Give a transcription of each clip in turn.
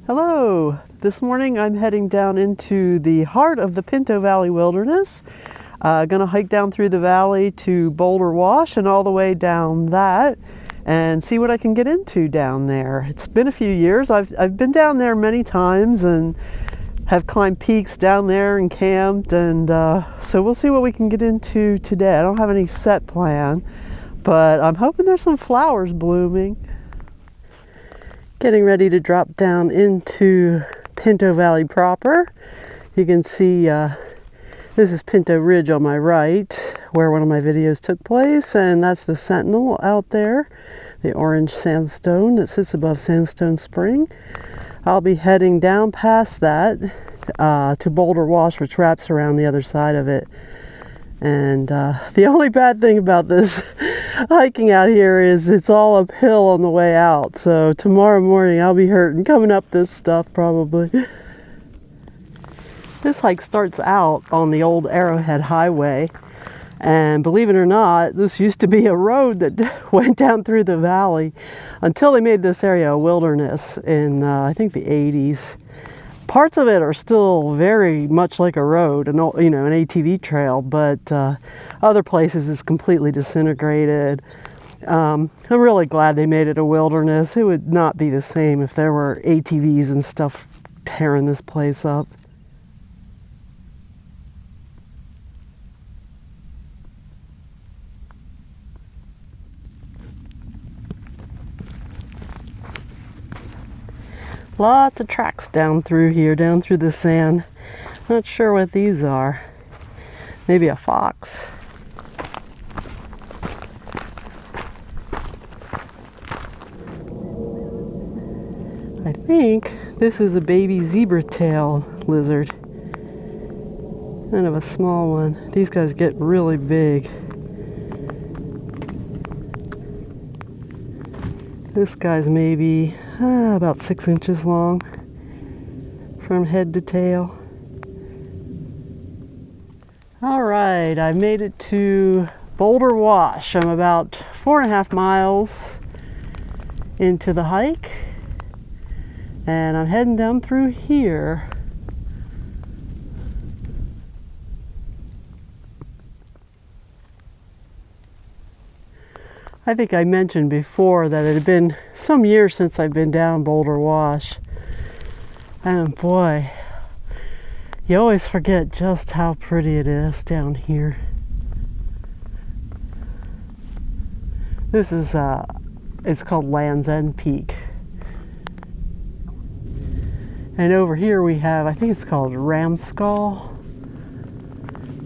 Hello! This morning I'm heading down into the heart of the Pinto Valley Wilderness. Gonna hike down through the valley to Boulder Wash and all the way down that and see what I can get into down there. It's been a few years. I've been down there many times and have climbed peaks down there and camped, and so we'll see what we can get into today. I don't have any set plan, but I'm hoping there's some flowers blooming. Getting ready to drop down into Pinto Valley proper. You can see this is Pinto Ridge on my right, where one of my videos took place, and that's the Sentinel out there, the orange sandstone that sits above Sandstone Spring. I'll be heading down past that to Boulder Wash, which wraps around the other side of it. And the only bad thing about this hiking out here is it's all uphill on the way out. So tomorrow morning I'll be hurting coming up this stuff probably. This hike starts out on the old Arrowhead Highway. And believe it or not, this used to be a road that went down through the valley until they made this area a wilderness in I think the 80s. Parts of it are still very much like a road, an ATV trail, but other places it's completely disintegrated. I'm really glad they made it a wilderness. It would not be the same if there were ATVs and stuff tearing this place up. Lots of tracks down through here, down through the sand. Not sure what these are. Maybe a fox. I think this is a baby zebra tail lizard. Kind of a small one. These guys get really big. This guy's maybe about 6 inches long from head to tail. All right, I made it to Boulder Wash. I'm about 4.5 miles into the hike, and I'm heading down through here. I think I mentioned before that it had been some years since I've been down Boulder Wash. And boy, you always forget just how pretty it is down here. This is, it's called Land's End Peak. And over here we have, I think it's called Ramskull.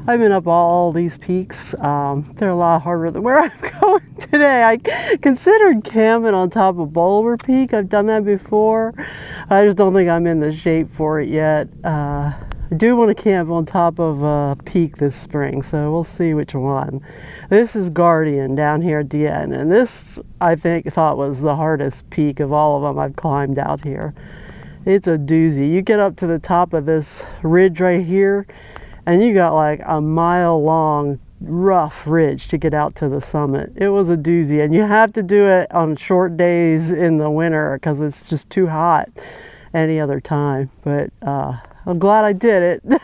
I've been up all these peaks. They're a lot harder than where I'm going today. I considered camping on top of Boulder Peak. I've done that before. I just don't think I'm in the shape for it yet. I do want to camp on top of a peak this spring, so we'll see which one. This is Guardian down here at the end, and this I thought was the hardest peak of all of them I've climbed out here. It's a doozy. You get up to the top of this ridge right here, and you got like a mile-long rough ridge to get out to the summit. It was a doozy, and you have to do it on short days in the winter because it's just too hot any other time. But I'm glad I did it.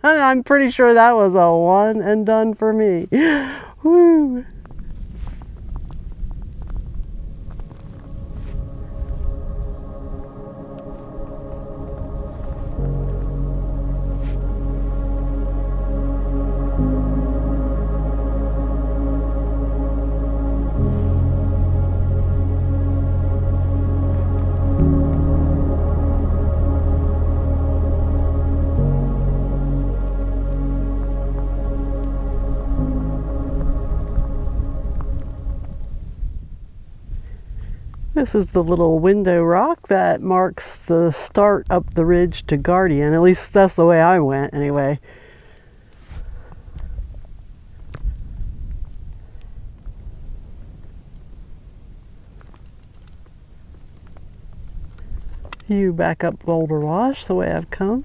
I'm pretty sure that was a one and done for me. Woo! This is the little window rock that marks the start up the ridge to Guardian. At least that's the way I went anyway. You back up Boulder Wash the way I've come.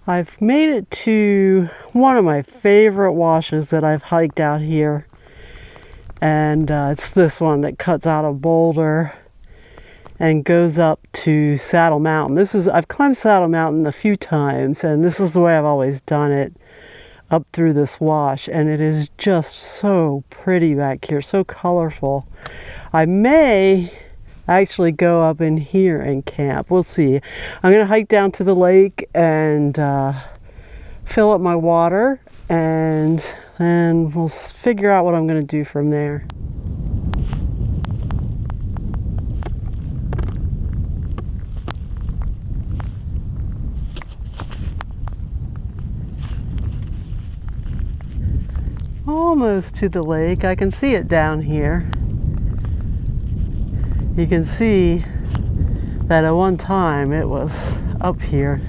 I've made it to one of my favorite washes that I've hiked out here. And it's this one that cuts out of Boulder and goes up to Saddle Mountain. I've climbed Saddle Mountain a few times, and this is the way I've always done it, up through this wash. And it is just so pretty back here, so colorful. I may actually go up in here and camp. We'll see. I'm going to hike down to the lake and fill up my water, and then we'll figure out what I'm going to do from there. Almost to the lake. I can see it down here. You can see that at one time it was up here.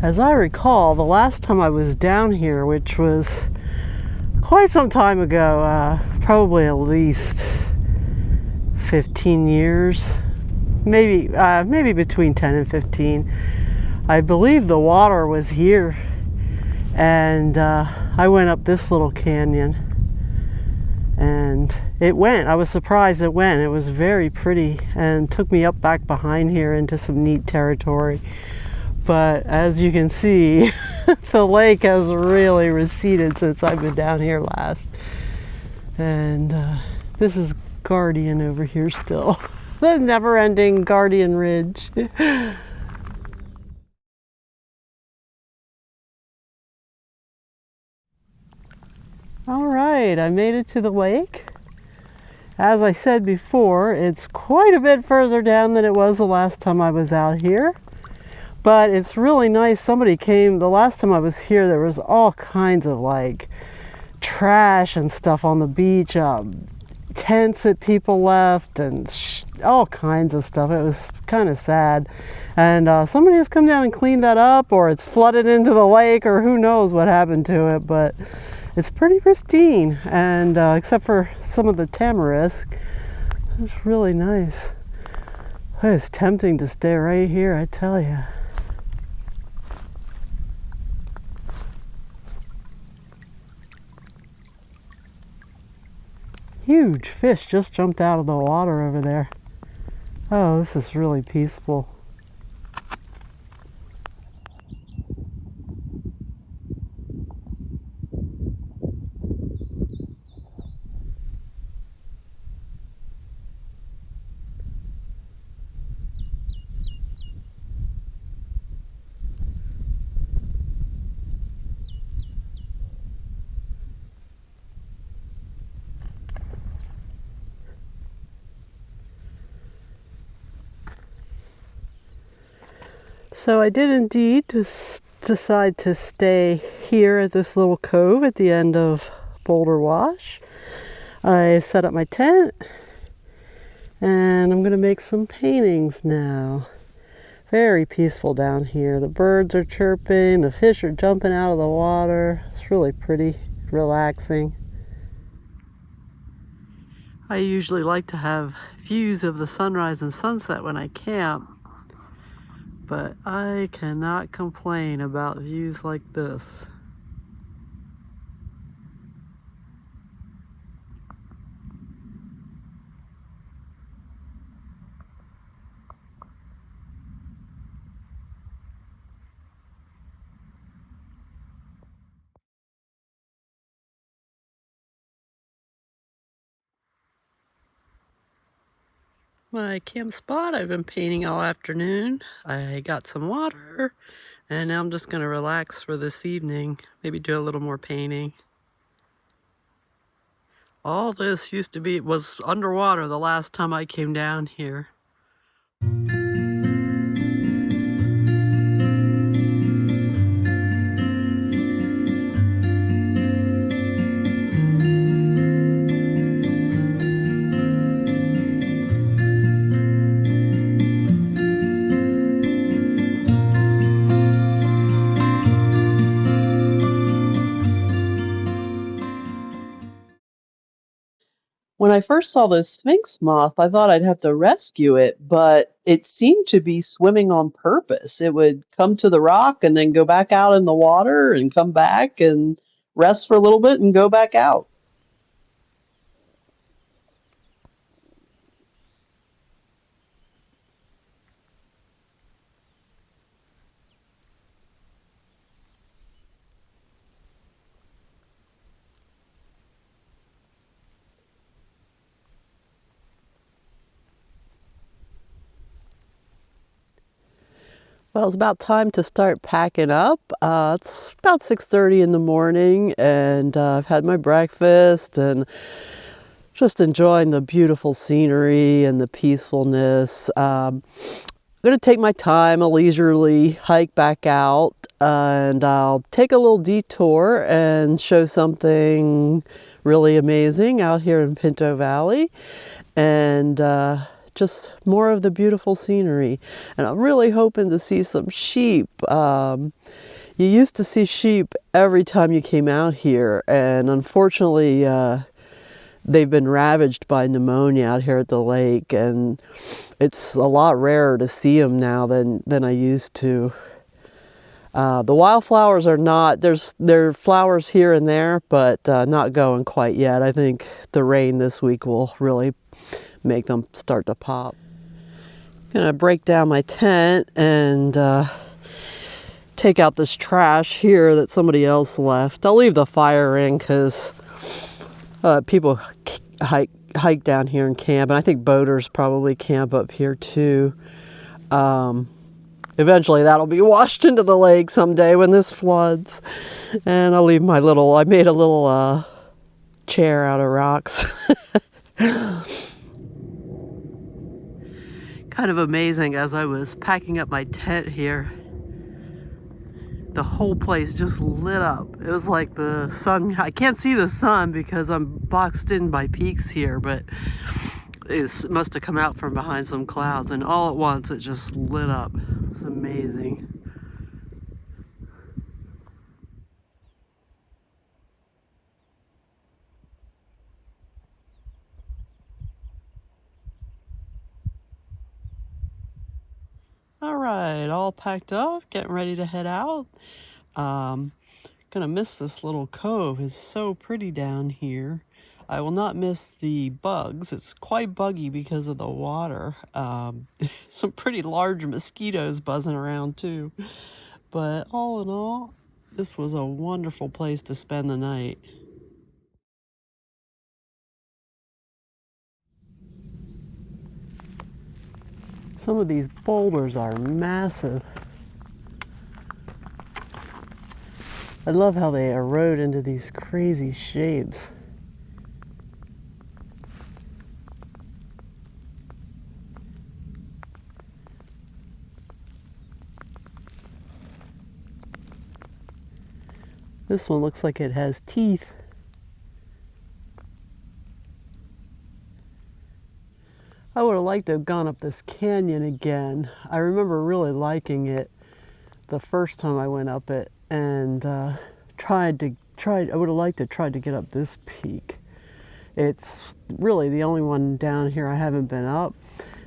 As I recall, the last time I was down here, which was quite some time ago, probably at least 15 years, maybe between 10 and 15, I believe the water was here, and I went up this little canyon, and I was surprised it went. It was very pretty and took me up back behind here into some neat territory. But as you can see, the lake has really receded since I've been down here last. And this is Guardian over here still. The never-ending Guardian Ridge. All right, I made it to the lake. As I said before, it's quite a bit further down than it was the last time I was out here. But it's really nice. Somebody came, the last time I was here, there was all kinds of like trash and stuff on the beach, tents that people left, and all kinds of stuff. It was kind of sad. And somebody has come down and cleaned that up, or it's flooded into the lake, or who knows what happened to it. But it's pretty pristine, and except for some of the tamarisk, it's really nice. It's tempting to stay right here, I tell you. Huge fish just jumped out of the water over there. Oh, this is really peaceful. So I did indeed decide to stay here at this little cove at the end of Boulder Wash. I set up my tent, and I'm going to make some paintings now. Very peaceful down here. The birds are chirping, the fish are jumping out of the water. It's really pretty, relaxing. I usually like to have views of the sunrise and sunset when I camp, but I cannot complain about views like this. My camp spot, I've been painting all afternoon. I got some water, and now I'm just going to relax for this evening. Maybe do a little more painting. All this was underwater the last time I came down here. When I first saw this sphinx moth, I thought I'd have to rescue it, but it seemed to be swimming on purpose. It would come to the rock and then go back out in the water and come back and rest for a little bit and go back out. Well, it's about time to start packing up. It's about 6:30 in the morning, and I've had my breakfast and just enjoying the beautiful scenery and the peacefulness. I'm going to take my time, a leisurely hike back out, and I'll take a little detour and show something really amazing out here in Pinto Valley. And just more of the beautiful scenery. And I'm really hoping to see some sheep. You used to see sheep every time you came out here, and unfortunately they've been ravaged by pneumonia out here at the lake, and it's a lot rarer to see them now than I used to. The wildflowers are not, there are flowers here and there, but not going quite yet. I think the rain this week will really make them start to pop. I'm gonna break down my tent and take out this trash here that somebody else left. I'll leave the fire in because people hike down here and camp, and I think boaters probably camp up here too. Eventually that'll be washed into the lake someday when this floods. And I'll leave my I made a little chair out of rocks. Kind of amazing, as I was packing up my tent here, the whole place just lit up. It was like the sun, I can't see the sun because I'm boxed in by peaks here, but it must have come out from behind some clouds, and all at once it just lit up. It was amazing. All right, all packed up, getting ready to head out. Gonna miss this little cove. It's so pretty down here. I will not miss the bugs. It's quite buggy because of the water. Some pretty large mosquitoes buzzing around too. But all in all, this was a wonderful place to spend the night. Some of these boulders are massive. I love how they erode into these crazy shapes. This one looks like it has teeth. I would have liked to have gone up this canyon again. I remember really liking it the first time I went up it, and I would have liked to try to get up this peak. It's really the only one down here I haven't been up.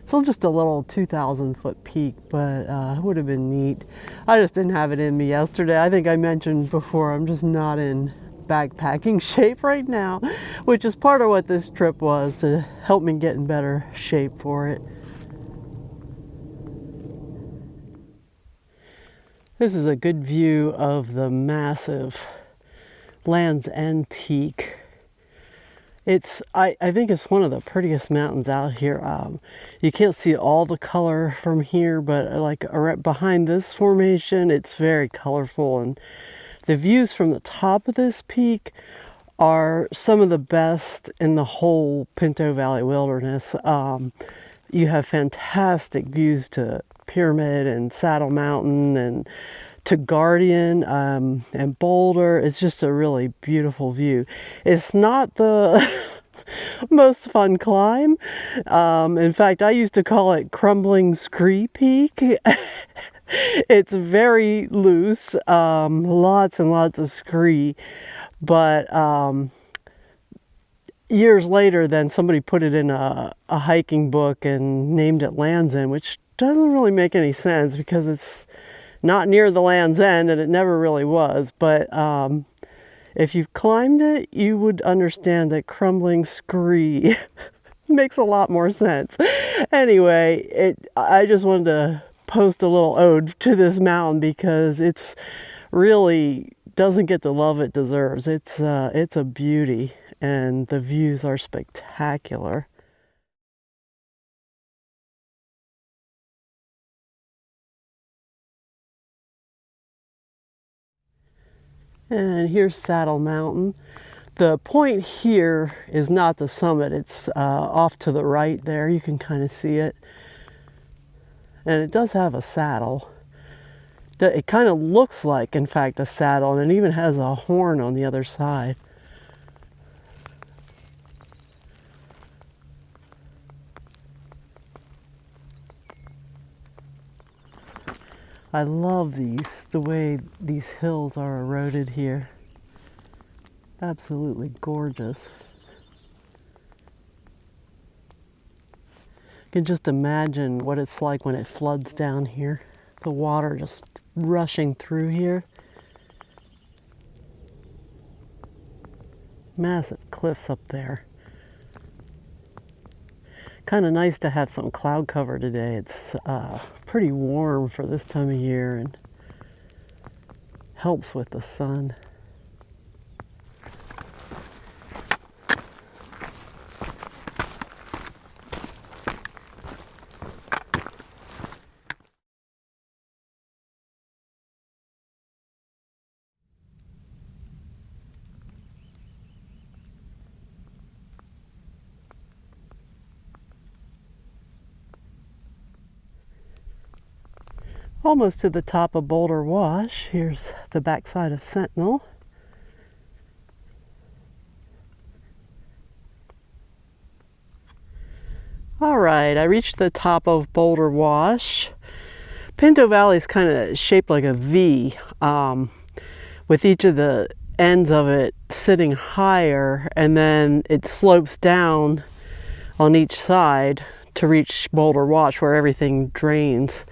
It's just a little 2,000-foot peak, but it would have been neat. I just didn't have it in me yesterday. I think I mentioned before, I'm just not in backpacking shape right now, which is part of what this trip was, to help me get in better shape for it. This is a good view of the massive Land's End Peak. I think it's one of the prettiest mountains out here. You can't see all the color from here, but like right behind this formation, it's very colorful, and the views from the top of this peak are some of the best in the whole Pinto Valley Wilderness. You have fantastic views to Pyramid and Saddle Mountain and to Guardian and Boulder. It's just a really beautiful view. It's not the most fun climb. In fact, I used to call it Crumbling Scree Peak. It's very loose, lots and lots of scree, but years later, then somebody put it in a hiking book and named it Land's End, which doesn't really make any sense because it's not near the Land's End and it never really was. But if you've climbed it, you would understand that crumbling scree makes a lot more sense. Anyway, I just wanted to post a little ode to this mountain because it's really doesn't get the love it deserves. It's a beauty and the views are spectacular. And here's Saddle Mountain. The point here is not the summit. It's off to the right there. You can kind of see it. And it does have a saddle. It kind of looks like, in fact, a saddle, and it even has a horn on the other side. I love the way these hills are eroded here. Absolutely gorgeous. You can just imagine what it's like when it floods down here. The water just rushing through here. Massive cliffs up there. Kind of nice to have some cloud cover today. It's pretty warm for this time of year and helps with the sun. Almost to the top of Boulder Wash. Here's the backside of Sentinel. All right, I reached the top of Boulder Wash. Pinto Valley is kind of shaped like a V, with each of the ends of it sitting higher, and then it slopes down on each side to reach Boulder Wash where everything drains.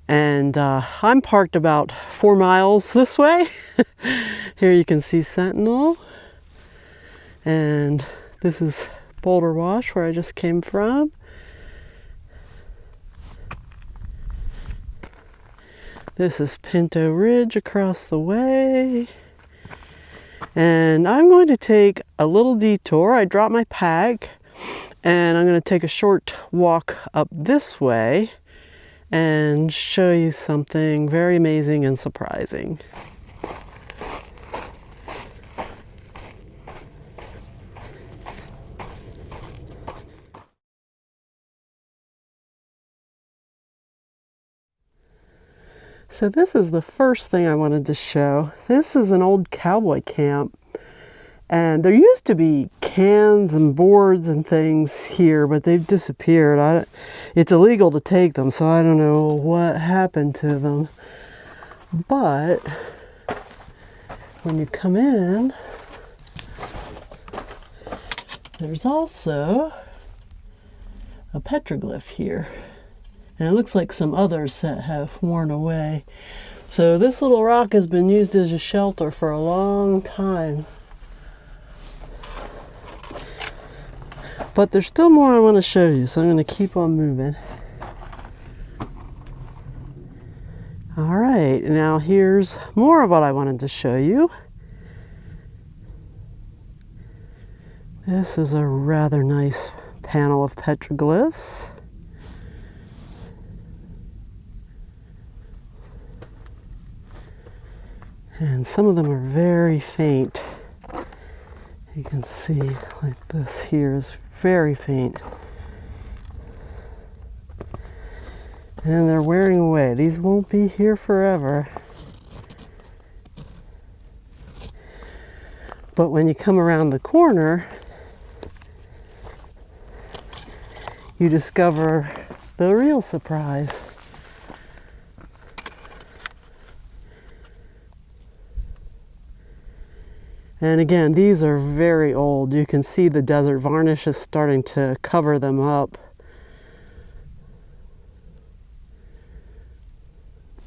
And I'm parked about 4 miles this way. Here you can see Sentinel. And this is Boulder Wash where I just came from. This is Pinto Ridge across the way. And I'm going to take a little detour. I dropped my pack and I'm going to take a short walk up this way and show you something very amazing and surprising. So this is the first thing I wanted to show. This is an old cowboy camp. And there used to be cans and boards and things here, but they've disappeared. It's illegal to take them, so I don't know what happened to them. But when you come in, there's also a petroglyph here. And it looks like some others that have worn away. So this little rock has been used as a shelter for a long time. But there's still more I want to show you, so I'm going to keep on moving. All right, now here's more of what I wanted to show you. This is a rather nice panel of petroglyphs. And some of them are very faint. You can see like this here is very faint. And they're wearing away. These won't be here forever. But when you come around the corner, you discover the real surprise. And again, these are very old. You can see the desert varnish is starting to cover them up.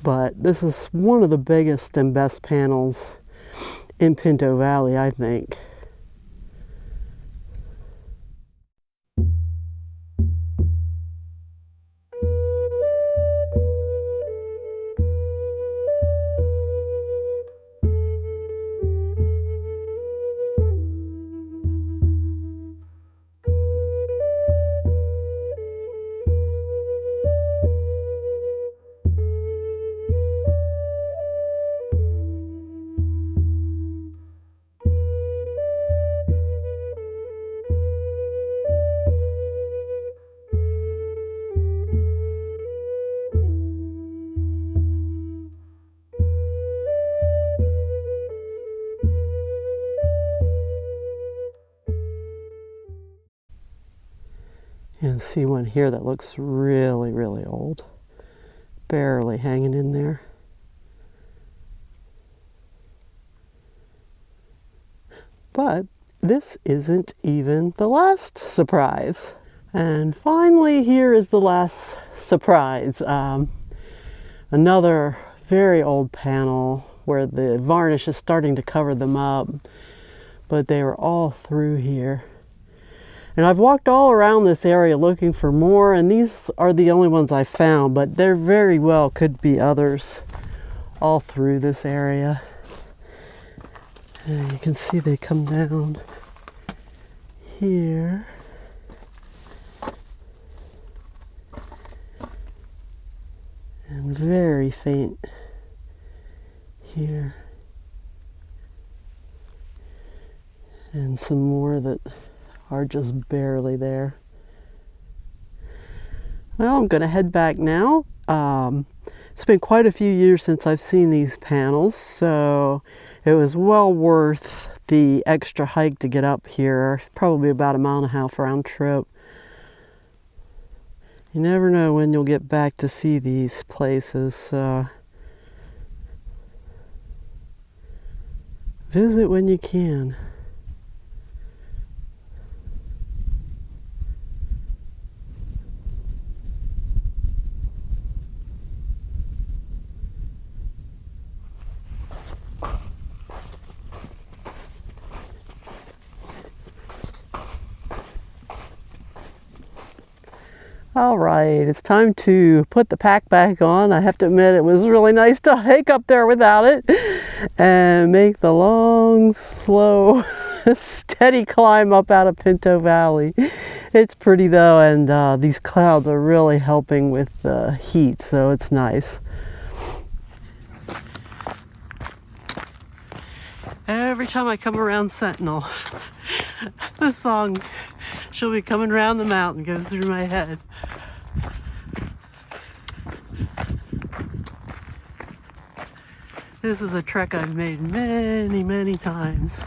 But this is one of the biggest and best panels in Pinto Valley, I think. And see one here that looks really, really old. Barely hanging in there. But this isn't even the last surprise. And finally, here is the last surprise. Another very old panel where the varnish is starting to cover them up, but they are all through here. And I've walked all around this area looking for more, and these are the only ones I found, but there very well could be others all through this area. And you can see they come down here. And very faint here. And some more that are just barely there. Well, I'm going to head back now. It's been quite a few years since I've seen these panels, so it was well worth the extra hike to get up here. Probably about a 1.5 mile round trip. You never know when you'll get back to see these places, so visit when you can. All right, it's time to put the pack back on. I have to admit it was really nice to hike up there without it and make the long, slow, steady climb up out of Pinto Valley. It's pretty though, and these clouds are really helping with the heat, so it's nice. Every time I come around Sentinel, the song "She'll Be Coming Round the Mountain" goes through my head. This is a trek I've made many, many times.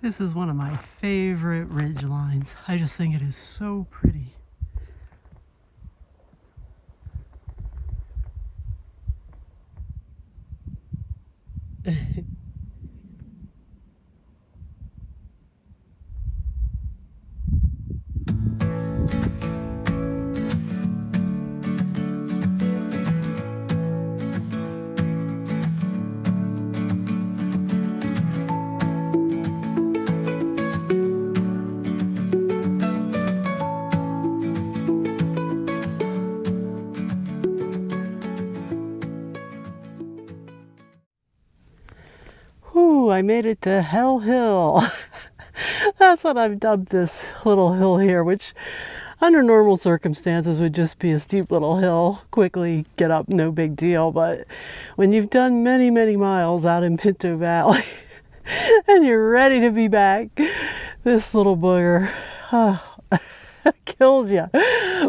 This is one of my favorite ridge lines. I just think it is so pretty. I made it to Hell Hill. That's what I've dubbed this little hill here, which under normal circumstances would just be a steep little hill. Quickly get up, no big deal. But when you've done many, many miles out in Pinto Valley and you're ready to be back, this little booger kills you.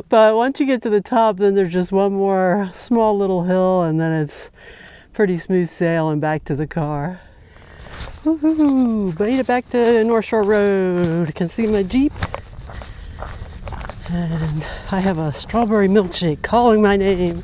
But once you get to the top, then there's just one more small little hill, and then it's pretty smooth sailing back to the car. Woohoo! Made it back to North Shore Road. Can see my Jeep. And I have a strawberry milkshake calling my name.